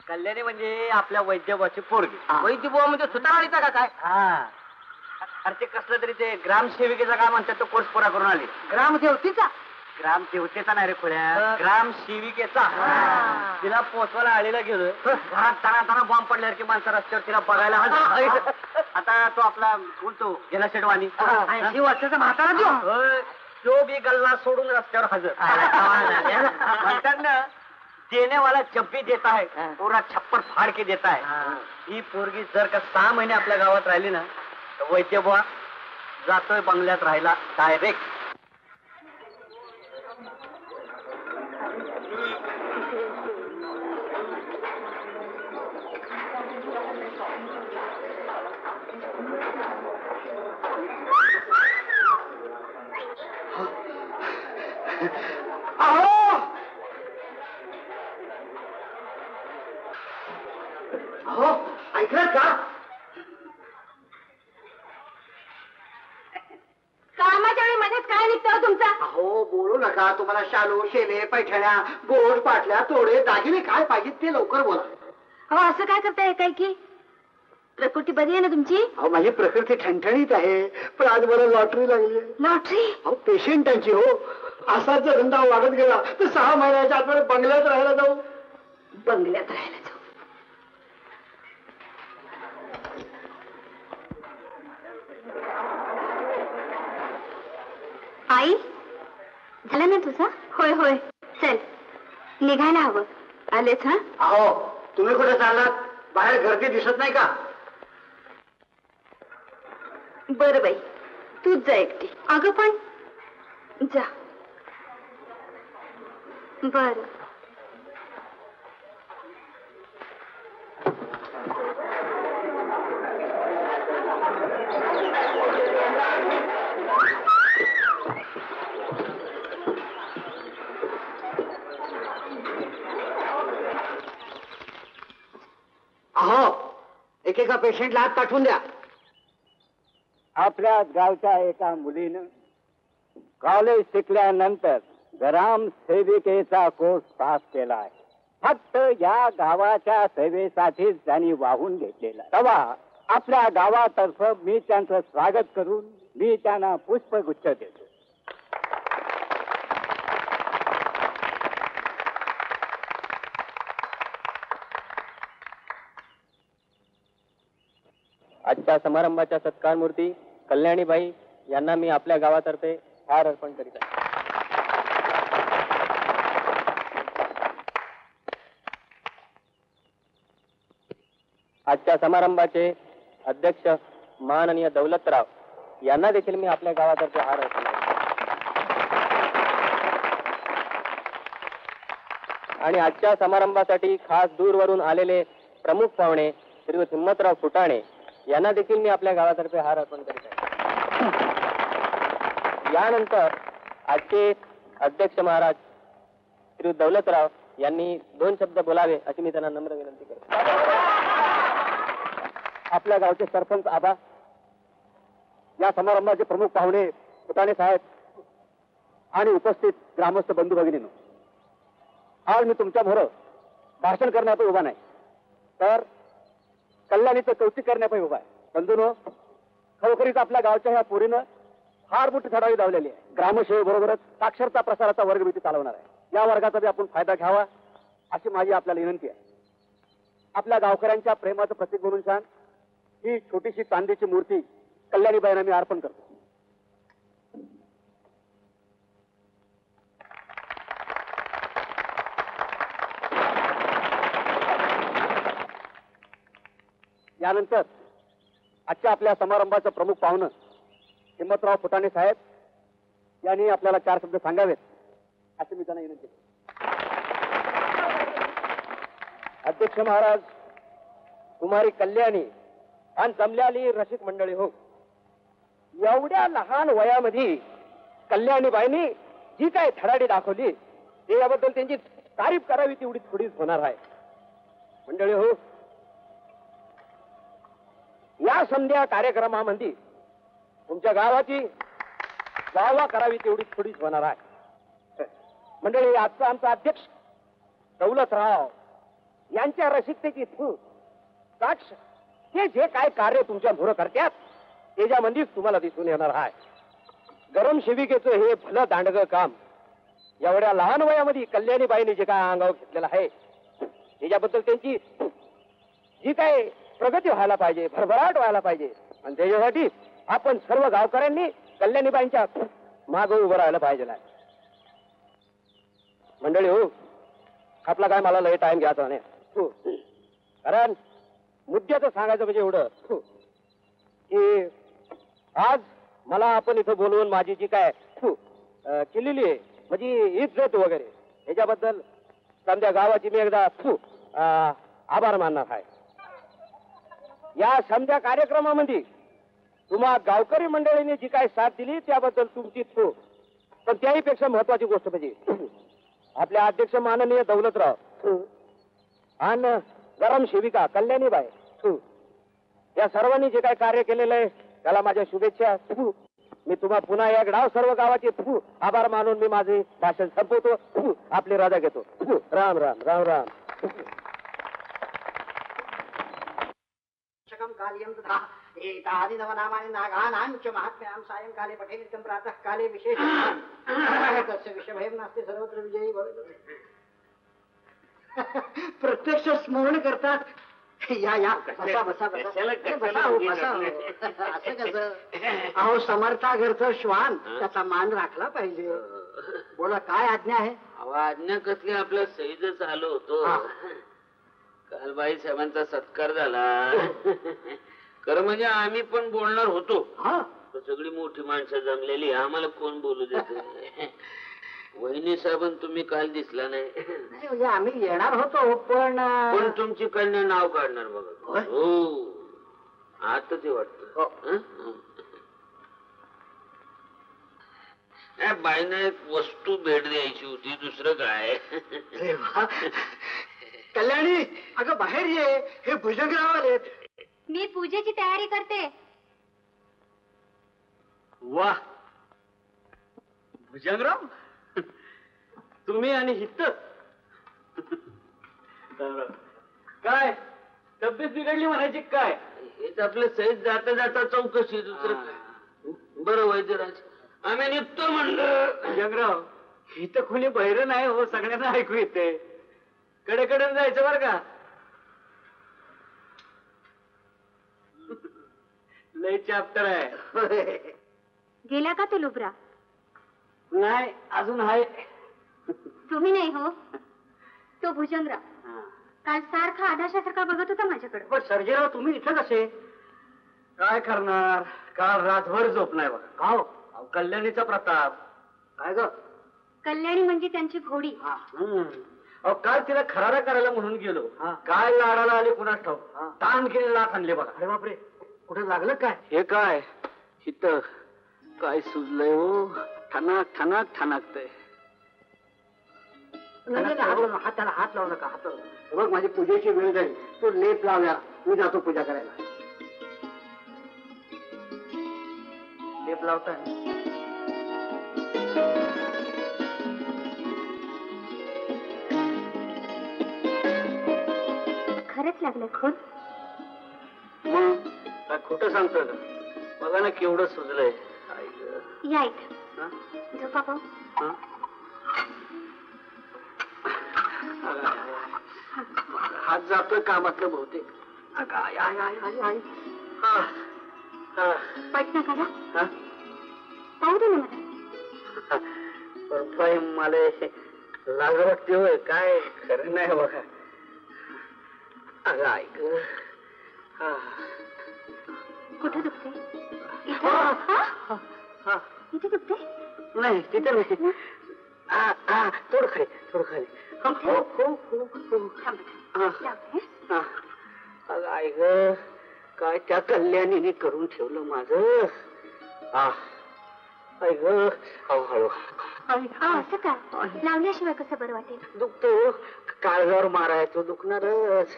कल्याणी म्हणजे आपल्या वैद्यबाची पोरगी. वैद्यबुवा म्हणजे सुताराणीचा का काय? हा. अरे ते कसलं तरी ते ग्रामसेविकेचा काय म्हणतात तो कोर्स पुरा करून आली. ग्रामदेवतीचा? ग्रामदेवतेचा नाही रे खोल्या, ग्रामसेविकेचा. तिला पोचवायला आलेला गेलोय. घरात ताना बॉम्ब पडल्यासारखी माणसं रस्त्यावर तिला बघायला हजर. आता तो आपला बोलतो गेला शेडवाणी 80 वर्षाचा म्हातारा देऊ. तो बी गल्ला सोडून रस्त्यावर हजर. म्हणतात ना, देने वाला जब भी देता है पूरा छप्पर फाड़ के देता है. ही पोरगी जर का 6 महिने आपल्या गावात राहिली ना, तर वैद्य बुवा जातोय बंगल्यात राहायला डायरेक्ट. हो, ऐकलं का? कामाच्या वेळी मध्येच काय निघतं तुमचा? अहो बोलू नका. तुम्हाला शालू, शेले, पैठण्या, बोट, पाटल्या, तोडे, दागिने काय पाहिजे ते लवकर बोला. हो, असं काय करताय काय की? प्रकृती बरी आहे ना तुमची? अहो माझी प्रकृती ठणठणीत आहे, पण आज मला लॉटरी लागली. लॉटरी? अहो पेशंटांची हो. असाच जर धंदा वाढत गेला तर 6 महिन्याच्या आतमध्ये बंगल्यात राहायला जाऊ. बंगल्यात राहायला जाऊ? आई, झालं ना तुझं? होय होय, चल निघायला हवं. आलेच? हा. अहो तुम्ही कुठे चाललात? बाहेर गर्दी दिसत नाही का? बरं बाई, तूच जा एकटी. अगं पण जा. बर. अहो एकेका पेशंटला आत पाठवून द्या. आपल्या गावच्या एका मुलीनं कॉलेज शिकल्यानंतर ग्रामसेविकेचा कोर्स पास केला आहे. फक्त या गावाच्या सेवेसाठीच त्यांनी वाहून घेतलेला. तेव्हा आपल्या गावातर्फ मी त्यांचं स्वागत करून मी त्यांना पुष्पगुच्छ देतो. आजच्या समारंभाच्या सत्कार मूर्ती कल्याणीबाई यांना मी आपल्या गावातर्फे हार अर्पण करीत आहे. आजच्या समारंभाचे अध्यक्ष माननीय दौलतराव यांना देखील मी आपल्या गावातर्फे हार अर्पण करतो. आणि आजच्या समारंभासाठी खास दूरवरून आलेले प्रमुख पाहुणे श्रीयुत हिम्मतराव फुटाणे यांना देखील मी आपल्या गावातर्फे हार अर्पण करीत आहे. यानंतर आजचे अध्यक्ष महाराज श्री दौलतराव यांनी 2 शब्द बोलावे अशी मी त्यांना नम्र विनंती करतो. आपल्या गावचे सरपंच आबा, या समारंभाचे प्रमुख पाहुणे फुटाणे साहेब आणि उपस्थित ग्रामस्थ बंधू भगिनींनो, आज मी तुमच्या मोर भाषण करण्यात उभा नाही, तर कल्याणीचं कौतुक करण्यापायी उभा आहे. बंधूनो, खरोखरीच आपल्या गावच्या ह्या पोरीनं फार मोठी धडावी लावलेली आहे. ग्रामसेवेबरोबरच साक्षरता प्रसाराचा वर्ग मी चालवणार आहे. या वर्गाचा बी आपण फायदा घ्यावा अशी माझी आपल्याला विनंती आहे. आपल्या गावकऱ्यांच्या प्रेमाचं प्रतीक म्हणून छान ही छोटीशी चांदीची मूर्ती कल्याणीबाईंना मी अर्पण करतो. यानंतर आजच्या आपल्या समारंभाचं प्रमुख पाहुणं हिम्मतराव फुटाणे साहेब यांनी आपल्याला 4 शब्द सांगावेत अशी मी त्यांना विनंती करतो. अध्यक्ष महाराज, कुमारी कल्याणी आणि जमल्याली रसिक मंडळी हो, एवढ्या लहान वयामध्ये कल्याणीबाईंनी जी काय धडाडी दाखवली ते याबद्दल त्यांची तारीफ करावी तेवढी थोडीच होणार आहे. मंडळी हो, या संध्या कार्यक्रमामध्ये तुमच्या गावाची वाहवा करावी तेवढी थोडीच होणार आहे. मंडळी, आजचा आमचा अध्यक्ष दौलतराव यांच्या रसिकतेची साक्ष ते जे काय कार्य तुमच्या मुळे करतात त्याच्यामध्येच तुम्हाला दिसून येणार आहे. गरम शिविकेचं हे भलं दांडगं काम एवढ्या लहान वयामध्ये कल्याणीबाईने जे काय अंगावर घेतलेलं आहे त्याच्याबद्दल त्यांची जी काय प्रगती व्हायला पाहिजे, भरभराट व्हायला पाहिजे आणि त्याच्यासाठी आपण सर्व गावकऱ्यांनी कल्याणीबाईंच्या मागं उभं राहायला पाहिजे. मंडळी हो, आपला काय मला लय टाइम घ्यायचा नाही. कारण मुद्द्याचं सांगायचं म्हणजे एवढं की आज मला आपण इथं बोलवून माझी जी काय केलेली आहे म्हणजे इज्जत वगैरे ह्याच्याबद्दल समजा गावाची मी एकदा आभार मानणार आहे. या समजा कार्यक्रमामध्ये तुम्हा गावकरी मंडळीने जी काय साथ दिली त्याबद्दल तुमची पण त्याही पेक्षा महत्वाची गोष्ट म्हणजे आपल्या अध्यक्ष माननीय दौलतराव आणि गरम सेविका कल्याणीबाई या सर्वांनी जे काय कार्य केलेलं आहे त्याला माझ्या शुभेच्छा. मी तुम्हा पुन्हा एक डाव सर्व गावाचे आभार मानून मी माझे भाषण संपवतो. आपली रजा घेतो. राम राम राम राम. कालियं तथा एतानि नवनामानि नागानां च महात्म्यां सायंकाले पठे नित्यं प्रातः काले विशेषः तस्य विषयभयं नास्ति सर्वत्र विजयी भवेत्. प्रत्यक्ष स्मरण करतात. या या बसा बसा बसा असं कसं अहो समर्था घरचं श्वान त्याचा मान राखला पाहिजे. बोला काय आज्ञा आहे? आज्ञा कसली आपल्या सहीच आलो होतो. काल बाई साहेबांचा सत्कार झाला. खरं म्हणजे आम्ही पण बोलणार होतो. सगळी मोठी माणसं जमलेली आम्हाला कोण बोलू देत. वहिनी साहेबां तुम्ही काल दिसला नाही. म्हणजे आम्ही येणार होतो पण तुमची कन्या नाव काढणार बघा. हो आता ते वाटत बाईनं एक वस्तू भेट द्यायची होती. दुसरं काय? कल्याणी अगं बाहेर ये. हे भुजंगराव आलेत. मी पूजेची तयारी करते. वा भुजंगराव तुम्ही आणि हित काय तब्येत बिघडली म्हणायची काय? हेच आपलं सहीत जाता जाता चौकशी. दुसरं काय? बरं वैद्यराज आम्ही निघतो म्हणलं. भुजंगराव हित कोणी बहिर नाही हो. सगळ्यांना ऐकू येते. कडेकडे जायचं बरं का. लय चॅप्टर आहे. गेला का तो लुबरा? नाही अजून आहे. तुम्ही नाही हो, तो भुजंगराव काल सारखा आधाशासारखा बघत होता माझ्याकडे. पण सर्जेराव तुम्ही इथं कसे? काय करणार, काल रातभर झोप नाही बघा. का कल्याणीचा प्रताप. काय ग? कल्याणी म्हणजे त्यांची घोडी. काल तिला खरारा करायला म्हणून गेलो. काय लाडाला आले कुणास ठाऊक. ताण केले लाथ आणले बघा. अरे बापरे कुठे लागलं काय? हे काय इथं काय सुजलंय हो. ठणाक ठणाक ठणाकतय. हाताला हात लावू नका. हात बघ माझी पूजेची वेळ झाली. तू लेप लावूया. मी जातो पूजा करायला. लेप लावताय? खरंच लागलं खून? मग खोटं सांगतो का? बघा ना केवढं सुजलंय. या इथं झोपा पाहू. हात जातोय कामातलं बहुतेक. पट नका ना. पाहू दे ना मला. मला लाज वाटते होय. काय खरं नाही बघा. अगं ऐक कुठे दुखते? इथे दुखते? नाही तिथे नाही. थोडं खाली थोडं खाली. अगं ऐक काय त्या कल्याणीने करून ठेवलं माझं. ऐक हळू असं का? लावल्याशिवाय कसं बरं वाटेल? दुखतो. काळजावर मारायचो दुखणारच.